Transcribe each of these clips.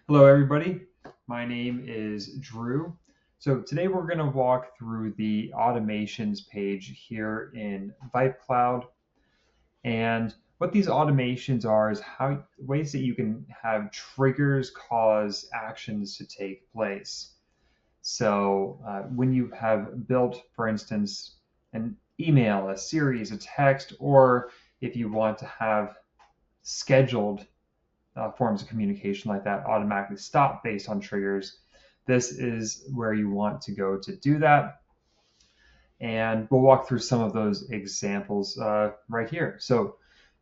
Hello, everybody. My name is Drew. So today we're going to walk through the automations page here in VipeCloud. And what these automations are is how ways that you can have triggers cause actions to take place. So when you have built, for instance, an email, a series, a text, or if you want to have scheduled forms of communication like that automatically stop based on triggers. This is where you want to go to do that. And we'll walk through some of those examples right here. So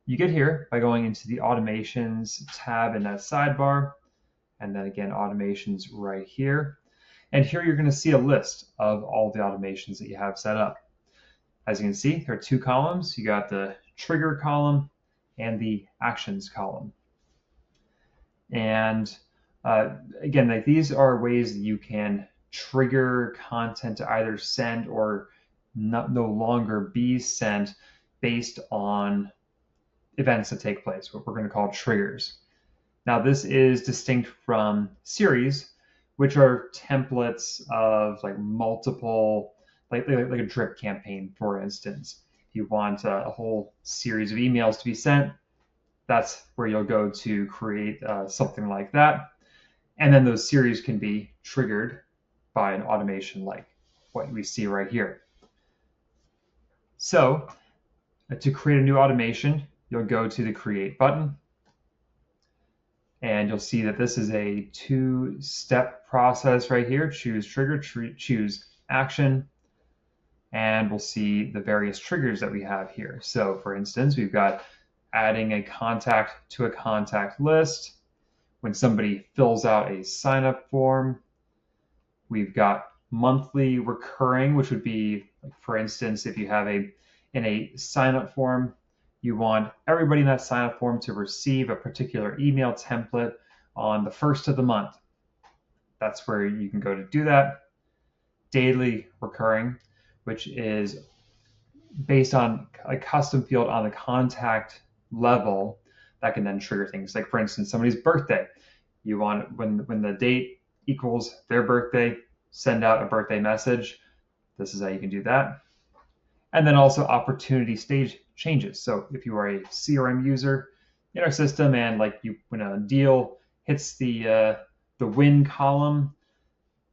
you get here by going into the automations tab in that sidebar, and then again, automations right here. And here you're going to see a list of all the automations that you have set up. As you can see, there are two columns. You got the trigger column and the actions column. And again, like these are ways that you can trigger content to either send or no longer be sent based on events that take place, what we're going to call triggers. Now, this is distinct from series, which are templates of like multiple, like a drip campaign, for instance. If you want a whole series of emails to be sent, that's where you'll go to create something like that. And then those series can be triggered by an automation like what we see right here. So to create a new automation, you'll go to the Create button. And you'll see that this is a two-step process right here. Choose trigger, choose action, and we'll see the various triggers that we have here. So for instance, we've got adding a contact to a contact list. When somebody fills out a sign-up form, we've got monthly recurring, which would be, like, for instance, if you have in a sign-up form, you want everybody in that sign-up form to receive a particular email template on the first of the month. That's where you can go to do that. Daily recurring, which is based on a custom field on the contact level that can then trigger things. Like for instance, somebody's birthday. You want when the date equals their birthday, send out a birthday message. This is how you can do that. And then also opportunity stage changes. So if you are a CRM user in our system and like when a deal hits the win column,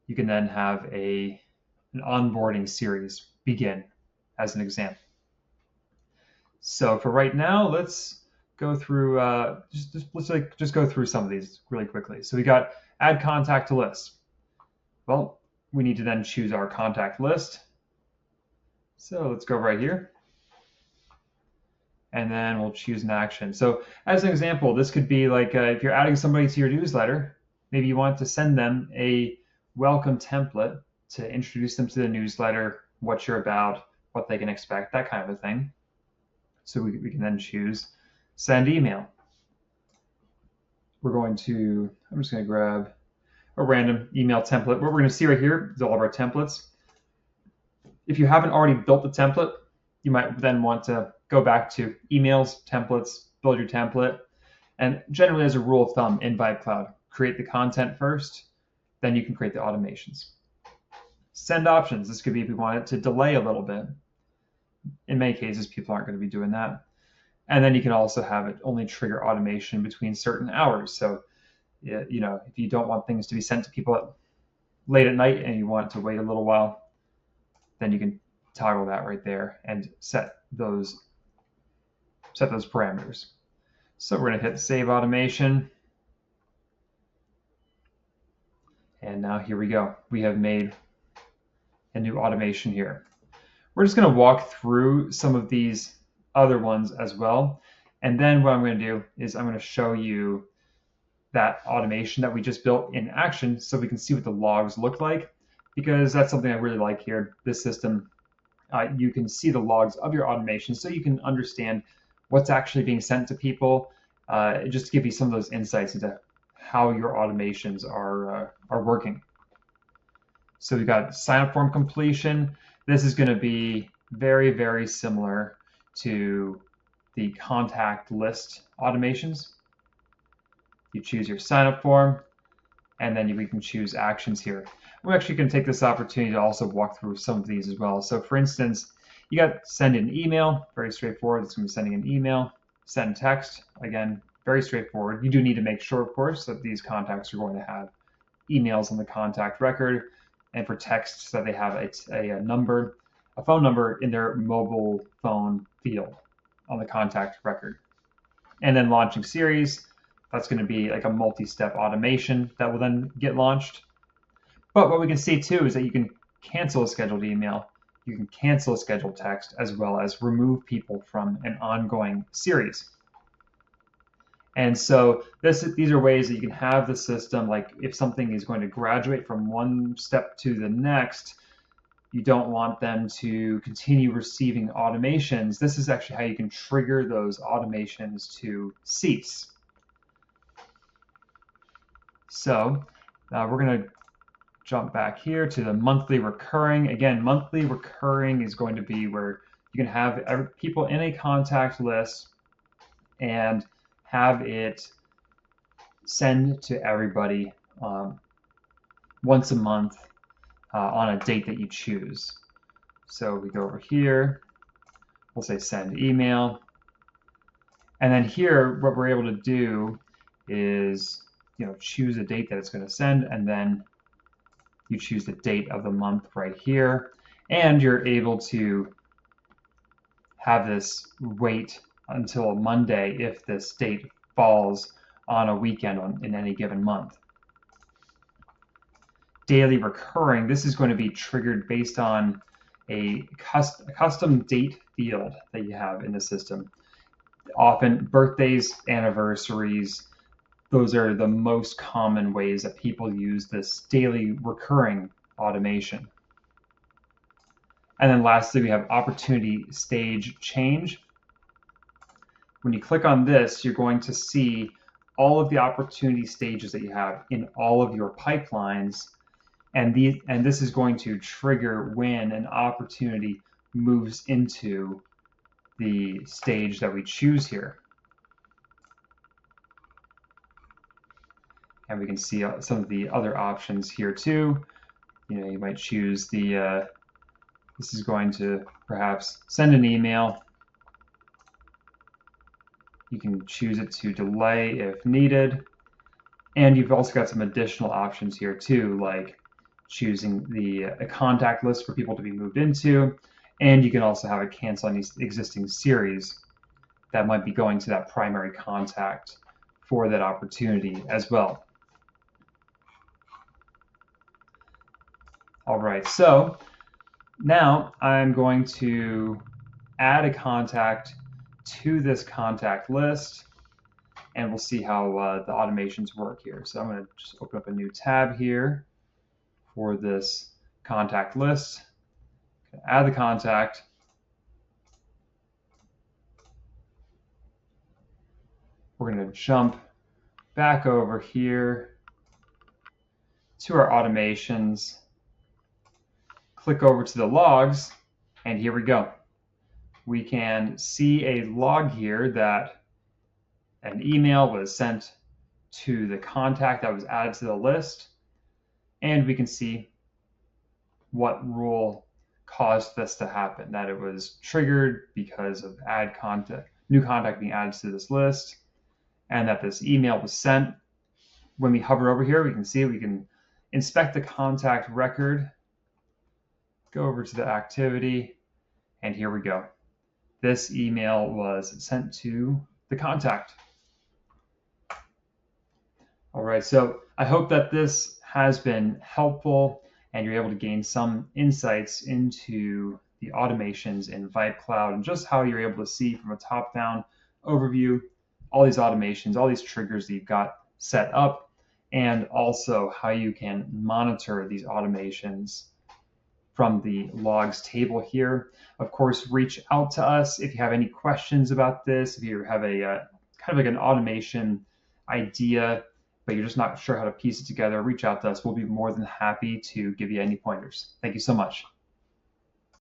you can then have an onboarding series begin as an example. So for right now, let's go through let's go through some of these really quickly. So we got add contact to list. Well, we need to then choose our contact list. So let's go right here. And then we'll choose an action. So as an example, this could be like if you're adding somebody to your newsletter, maybe you want to send them a welcome template to introduce them to the newsletter, what you're about, what they can expect, that kind of a thing. So we can then choose send email. I'm just going to grab a random email template. What we're going to see right here is all of our templates. If you haven't already built the template, you might then want to go back to emails, templates, build your template. And generally, as a rule of thumb in VipeCloud, create the content first, then you can create the automations. Send options. This could be if we want it to delay a little bit. In many cases, people aren't going to be doing that. And then you can also have it only trigger automation between certain hours. So, if you don't want things to be sent to people late at night and you want it to wait a little while, then you can toggle that right there and set those parameters. So we're going to hit save automation. And now here we go. We have made a new automation here. We're just going to walk through some of these other ones as well. And then what I'm going to do is I'm going to show you that automation that we just built in action so we can see what the logs look like, because that's something I really like here. This system, you can see the logs of your automation so you can understand what's actually being sent to people, just to give you some of those insights into how your automations are working. So we've got sign up form completion. This is going to be very, very similar to the contact list automations. You choose your sign up form, and then we can choose actions here. We're actually going to take this opportunity to also walk through some of these as well. So for instance, you got send an email, very straightforward. It's going to be sending an email. Send text, again, very straightforward. You do need to make sure, of course, that these contacts are going to have emails in the contact record, and for texts that they have a number, a phone number in their mobile phone field on the contact record. And then launching series, that's going to be like a multi-step automation that will then get launched. But what we can see too is that you can cancel a scheduled email, you can cancel a scheduled text, as well as remove people from an ongoing series. And so these are ways that you can have the system, like if something is going to graduate from one step to the next, you don't want them to continue receiving automations. This is actually how you can trigger those automations to cease. So we're going to jump back here to the monthly recurring. Again, monthly recurring is going to be where you can have people in a contact list and have it send to everybody once a month on a date that you choose. So we go over here, we'll say send email. And then here, what we're able to do is, choose a date that it's going to send, and then you choose the date of the month right here. And you're able to have this wait until Monday if this date falls on a weekend in any given month. Daily recurring, this is going to be triggered based on a custom date field that you have in the system. Often birthdays, anniversaries, those are the most common ways that people use this daily recurring automation. And then lastly, we have opportunity stage change. When you click on this, you're going to see all of the opportunity stages that you have in all of your pipelines. And this is going to trigger when an opportunity moves into the stage that we choose here. And we can see some of the other options here too. You might choose this is going to perhaps send an email. You can choose it to delay if needed. And you've also got some additional options here too, like choosing a contact list for people to be moved into. And you can also have it cancel any existing series that might be going to that primary contact for that opportunity as well. All right, so now I'm going to add a contact to this contact list, and we'll see how the automations work here. So I'm going to just open up a new tab here for this contact list. Add the contact. We're going to jump back over here to our automations. Click over to the logs, and here we go. We can see a log here that an email was sent to the contact that was added to the list, and we can see what rule caused this to happen, that it was triggered because of new contact being added to this list, and that this email was sent. When we hover over here, we can see we can inspect the contact record, go over to the activity, and here we go. This email was sent to the contact. All right, so I hope that this has been helpful and you're able to gain some insights into the automations in VipeCloud and just how you're able to see from a top-down overview all these automations, all these triggers that you've got set up, and also how you can monitor these automations from the logs table here. Of course, reach out to us if you have any questions about this, if you have a kind of like an automation idea, but you're just not sure how to piece it together, reach out to us. We'll be more than happy to give you any pointers. Thank you so much.